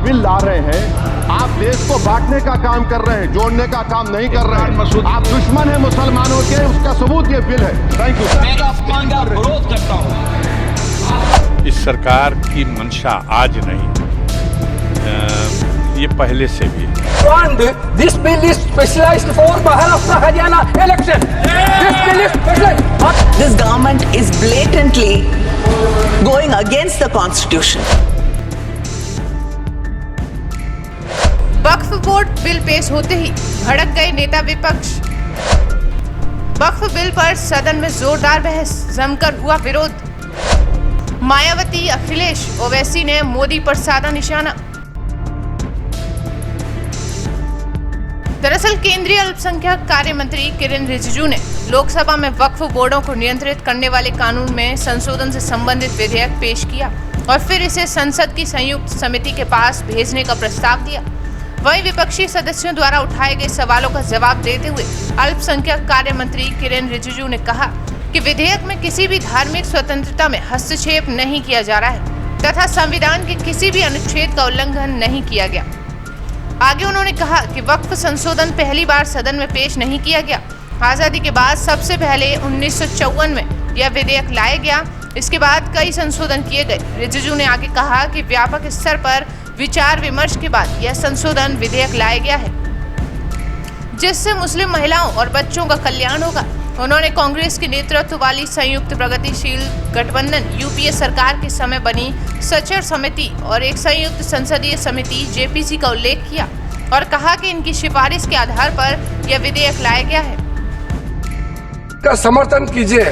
Bill ला रहे हैं, आप देश को बांटने का काम कर रहे हैं, जोड़ने का काम नहीं कर रहे हैं। आप दुश्मन हैं मुसलमानों के, उसका सबूत ये बिल है। Thank you. मैं अपमान का विरोध करता हूं। इस सरकार की मंशा आज नहीं, ये पहले से भी है। And this bill is specialized for Maharashtra Haryana election. This bill is specialized. This government is blatantly going against the constitution. Waqf board bill पेश होते ही भड़क गए नेता विपक्ष। वक्फ बिल पर सदन में जोरदार बहस, जमकर हुआ विरोध। मायावती, अखिलेश, ओवैसी ने मोदी पर साधा निशाना। दरअसल केंद्रीय अल्पसंख्यक कार्य मंत्री किरेन रिजिजू ने लोकसभा में वक्फ बोर्डों को नियंत्रित करने वाले कानून में संशोधन से संबंधित विधेयक पेश किया और फिर इसे संसद की संयुक्त समिति के पास भेजने का प्रस्ताव दिया। वहीं विपक्षी सदस्यों द्वारा उठाए गए सवालों का जवाब देते हुए अल्पसंख्यक कार्य मंत्री किरेन रिजिजू ने कहा कि विधेयक में किसी भी धार्मिक स्वतंत्रता में हस्तक्षेप नहीं किया जा रहा है तथा संविधान के किसी भी अनुच्छेद का उल्लंघन नहीं किया गया। आगे उन्होंने कहा कि वक्फ संशोधन पहली बार सदन में पेश नहीं किया गया। आजादी के बाद सबसे पहले 1954 में यह विधेयक लाया गया। इसके बाद कई संशोधन किए गए। रिजिजू ने आगे कहा कि व्यापक स्तर पर विचार विमर्श के बाद यह संशोधन विधेयक लाया गया है जिससे मुस्लिम महिलाओं और बच्चों का कल्याण होगा। उन्होंने कांग्रेस के नेतृत्व वाली संयुक्त प्रगतिशील गठबंधन यूपीए सरकार के समय बनी सचर समिति और एक संयुक्त संसदीय समिति जेपीसी का उल्लेख किया और कहा कि इनकी सिफारिश के आधार पर यह विधेयक लाया गया है। का समर्थन कीजिए,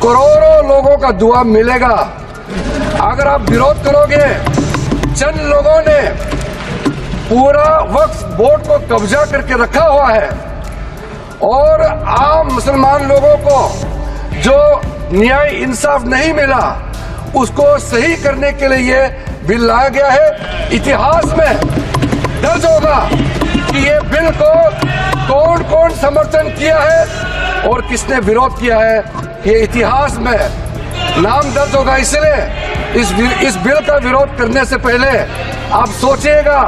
करोड़ों लोगों का दुआ मिलेगा। अगर आप विरोध करोगे, चंद लोगों ने पूरा वक्फ बोर्ड को कब्जा करके रखा हुआ है और आम मुसलमान लोगों को जो न्याय इंसाफ नहीं मिला उसको सही करने के लिए ये बिल लाया गया है। इतिहास में दर्ज होगा कि ये बिल को कौन कौन समर्थन किया है और किसने विरोध किया है। ये इतिहास में नाम दर्ज होगा। इसलिए इस बिल का विरोध करने से पहले आप सोचिएगा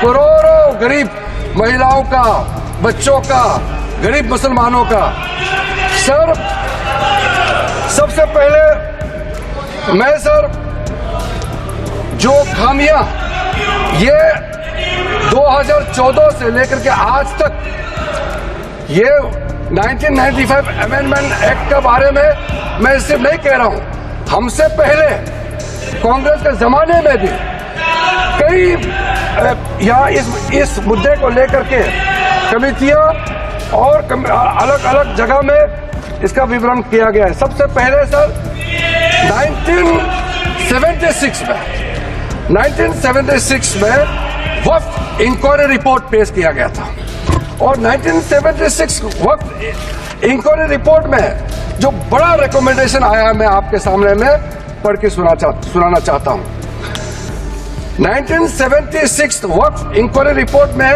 करोड़ों गरीब महिलाओं का, बच्चों का, गरीब मुसलमानों का। सर, सबसे पहले मैं सर जो खामियां ये 2014 से लेकर के आज तक ये 1995 अमेंडमेंट एक्ट के बारे में मैं सिर्फ नहीं कह रहा हूं, हमसे पहले कांग्रेस के जमाने में भी कई यहाँ इस मुद्दे को लेकर के कमेटियां और अलग अलग जगह में इसका विवरण किया गया है। सबसे पहले सर 1976 में वक्फ इंक्वायरी रिपोर्ट पेश किया गया था और 1976 वक्फ इंक्वायरी रिपोर्ट में जो बड़ा रिकमेंडेशन आया है मैं आपके सामने में पढ़ के सुनाना चाहता हूं। 1976 वक्फ इंक्वायरी रिपोर्ट में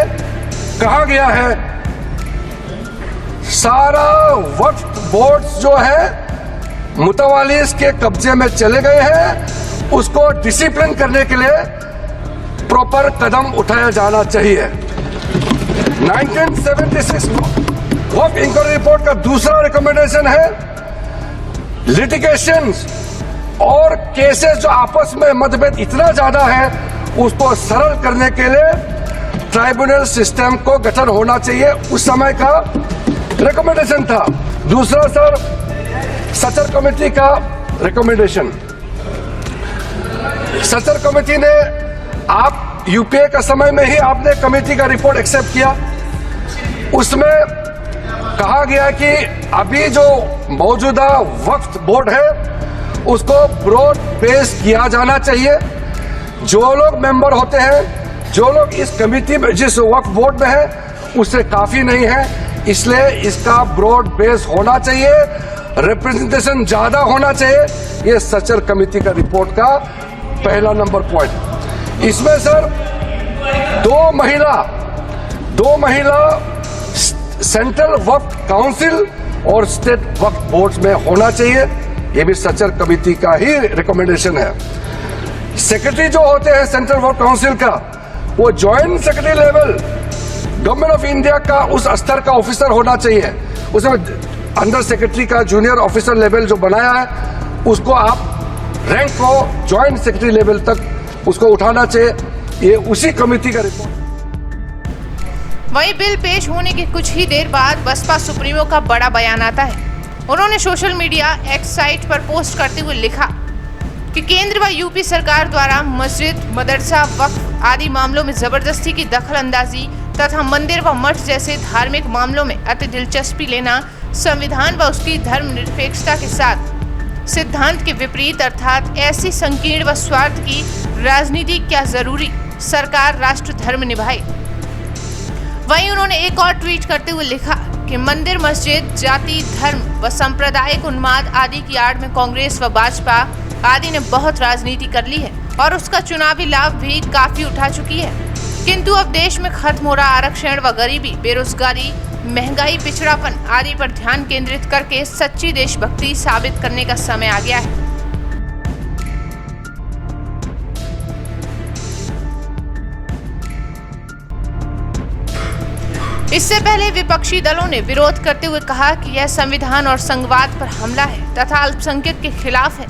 कहा गया है सारा वक्फ बोर्ड्स जो है मुतवालिस के कब्जे में चले गए हैं, उसको डिसिप्लिन करने के लिए प्रॉपर कदम उठाया जाना चाहिए। 1976 वक्फ इंक्वायरी रिपोर्ट का दूसरा रिकमेंडेशन है लिटिगेशंस और केसेस जो आपस में मतभेद इतना ज्यादा है उसको सरल करने के लिए ट्राइब्यूनल सिस्टम को गठन होना चाहिए। उस समय का रिकमेंडेशन था। दूसरा सर सचर कमेटी का रिकमेंडेशन। सचर कमेटी ने आप यूपीए का समय में ही आपने कमेटी का रिपोर्ट एक्सेप्ट किया। उसमें कहा गया कि अभी जो मौजूदा वक्फ बोर्ड है उसको ब्रॉड बेस किया जाना चाहिए। जो लोग मेंबर होते हैं, जो लोग इस कमेटी में जिस वक्फ बोर्ड में है उससे काफी नहीं है, इसलिए इसका ब्रॉड बेस होना चाहिए, रिप्रेजेंटेशन ज्यादा होना चाहिए। ये सचर कमेटी का रिपोर्ट का पहला नंबर पॉइंट। इसमें सर दो महिला सेंट्रल वक्फ काउंसिल और स्टेट वक्फ बोर्ड में होना चाहिए। ये भी सचर कमेटी का ही रिकमेंडेशन है। सेक्रेटरी जो होते हैं सेंट्रल वर्क काउंसिल का, वो joint secretary level government of India का उस स्तर का ऑफिसर होना चाहिए। उसमें अंडर सेक्रेटरी का जूनियर ऑफिसर लेवल जो बनाया है, उसको आप रैंक को ज्वाइंट सेक्रेटरी लेवल तक उसको उठाना चाहिए। ये उसी कमेटी का रिपोर्ट। वहीं बिल पेश होने के कुछ ही देर बाद बसपा सुप्रीमो का बड़ा बयान आता है। उन्होंने सोशल मीडिया एक्स साइट पर पोस्ट करते हुए लिखा कि केंद्र व यूपी सरकार द्वारा मस्जिद, मदरसा, वक्फ आदि मामलों में जबरदस्ती की दखल अंदाजी तथा मंदिर व मठ जैसे धार्मिक मामलों में अति दिलचस्पी लेना संविधान व उसकी धर्मनिरपेक्षता के साथ सिद्धांत के विपरीत, अर्थात ऐसी संकीर्ण व स्वार्थ की राजनीति क्या जरूरी, सरकार राष्ट्र धर्म निभाए। वहीं उन्होंने एक और ट्वीट करते हुए लिखा कि मंदिर, मस्जिद, जाति, धर्म व सांप्रदायिक उन्माद आदि की आड़ में कांग्रेस व भाजपा आदि ने बहुत राजनीति कर ली है और उसका चुनावी लाभ भी काफी उठा चुकी है। किंतु अब देश में खत्म हो रहा आरक्षण व गरीबी, बेरोजगारी, महंगाई, पिछड़ापन आदि पर ध्यान केंद्रित करके सच्ची देशभक्ति साबित करने का समय आ गया है। इससे पहले विपक्षी दलों ने विरोध करते हुए कहा कि यह संविधान और संघवाद पर हमला है तथा अल्पसंख्यक के खिलाफ है।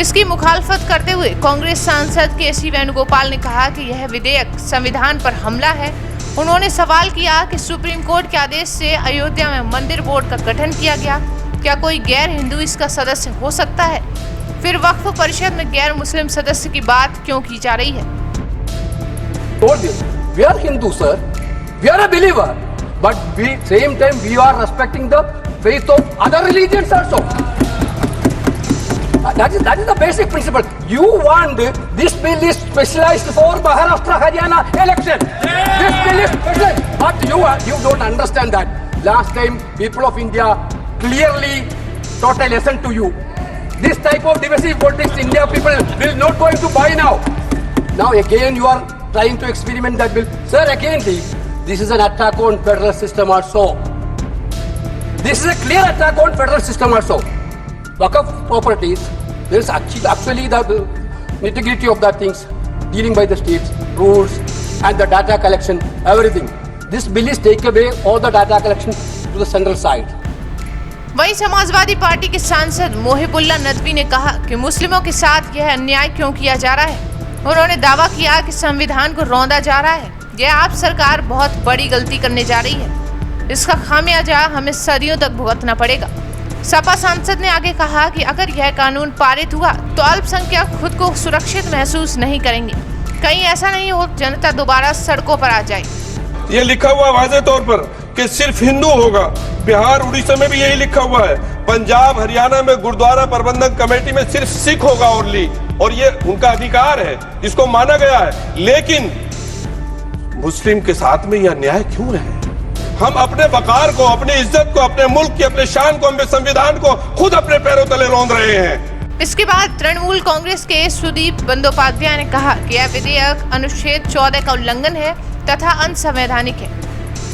इसकी मुखालफत करते हुए कांग्रेस सांसद के.सी. वेणुगोपाल ने कहा कि यह विधेयक संविधान पर हमला है। उन्होंने सवाल किया कि सुप्रीम कोर्ट के आदेश से अयोध्या में मंदिर बोर्ड का गठन किया गया, क्या कोई गैर हिंदू इसका सदस्य हो सकता है? फिर वक्फ परिषद में गैर मुस्लिम सदस्य की बात क्यों की जा रही है? We are Hindu, sir. We are a believer, but same time we are respecting the faith of other religions also. That is the basic principle. You want this bill is specialized for Maharashtra, Haryana election. This bill is specialized, but you don't understand that. Last time, people of India clearly taught a lesson to you. This type of divisive politics, India people will not going to buy now. Now again, you are trying to experiment that bill, sir. Again, this is an attack on federal system also. This is a clear attack on federal system also. Waqf properties, there is actually the nitty-gritty of the things dealing by the states, rules and the data collection, everything. This bill is take away all the data collection to the central side. वहीं Samajwadi party के सांसद मोहिबुल्लाह नदवी ने कहा कि मुस्लिमों के साथ यह अन्याय क्यों किया जा रहा है। उन्होंने दावा किया कि संविधान को रौंदा जा रहा है। यह आप सरकार बहुत बड़ी गलती करने जा रही है। इसका खामियाजा हमें सदियों तक भुगतना पड़ेगा। सपा सांसद ने आगे कहा कि अगर यह कानून पारित हुआ तो अल्पसंख्यक खुद को सुरक्षित महसूस नहीं करेंगे। कहीं ऐसा नहीं हो जनता दोबारा सड़कों पर आ जाए। ये लिखा हुआ वाज़े तौर पर कि सिर्फ हिंदू होगा। बिहार, उड़ीसा में भी यही लिखा हुआ है। पंजाब, हरियाणा में गुरुद्वारा प्रबंधन कमेटी में सिर्फ सिख होगा ओनली, और ये उनका अधिकार है, इसको माना गया है। लेकिन मुस्लिम के साथ में यह अन्याय क्यों रहे? हम अपने वकार को, अपनी इज्जत को, अपने मुल्क की, अपने शान को, अपने संविधान को खुद अपने पैरों तले रौंद रहे हैं। इसके बाद तृणमूल कांग्रेस के सुदीप बंदोपाध्याय ने कहा कि यह विधेयक अनुच्छेद 14 का उल्लंघन है तथा अनसंवैधानिक है।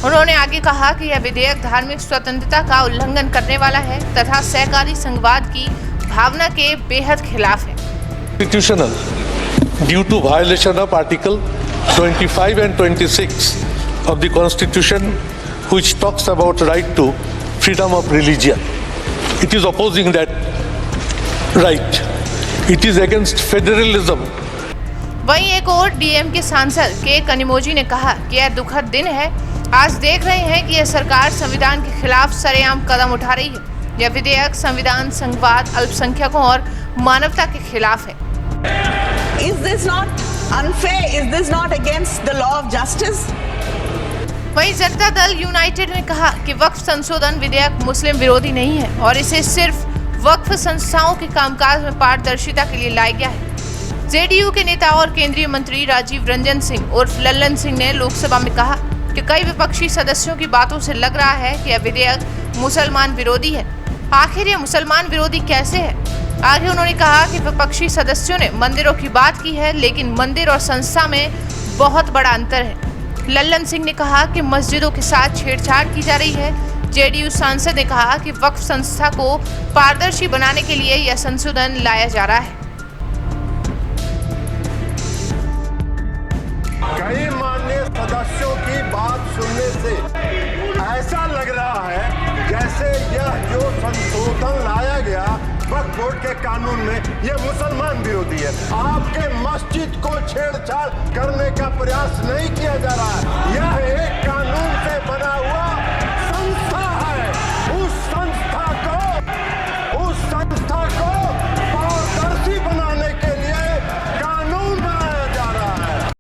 उन्होंने आगे कहा कि यह विधेयक धार्मिक स्वतंत्रता का उल्लंघन करने वाला है तथा सहकारी संघवाद की भावना के बेहद खिलाफ है। Constitutional due to violation of Article 25 and 26 of the Constitution, which talks about right to freedom of religion. It is opposing that right. It is against federalism. वहीं एक और डीएम के सांसद के कनिमोजी ने कहा कि यह दुखद दिन है। आज देख रहे हैं कि यह सरकार संविधान के खिलाफ सरेआम कदम उठा रही है। यह विधेयक संविधान, संघवाद, अल्पसंख्यकों और मानवता के खिलाफ है। Is this not unfair? Is this not against the law of justice? वहीं जनता दल यूनाइटेड ने कहा कि वक्फ संशोधन विधेयक मुस्लिम विरोधी नहीं है और इसे सिर्फ वक्फ संस्थाओं के कामकाज में पारदर्शिता के लिए लाया गया है। जेडीयू के नेता और केंद्रीय मंत्री राजीव रंजन सिंह उर्फ लल्लन सिंह ने लोकसभा में कहा कि कई विपक्षी सदस्यों की बातों से लग रहा है कि यह विधेयक मुसलमान विरोधी है। आखिर यह मुसलमान विरोधी कैसे है? आगे उन्होंने कहा कि विपक्षी सदस्यों ने मंदिरों की बात की है, लेकिन मंदिर और संस्था में बहुत बड़ा अंतर है। लल्लन सिंह ने कहा कि मस्जिदों के साथ छेड़छाड़ की जा रही है। जेडीयू सांसद ने कहा कि वक्फ संस्था को पारदर्शी बनाने के लिए यह संशोधन लाया जा रहा है। वैसे यह जो संशोधन लाया गया वक्फ बोर्ड के कानून में, यह मुसलमान विरोधी है। आपके मस्जिद को छेड़छाड़ करने का प्रयास नहीं किया जा रहा है। यह एक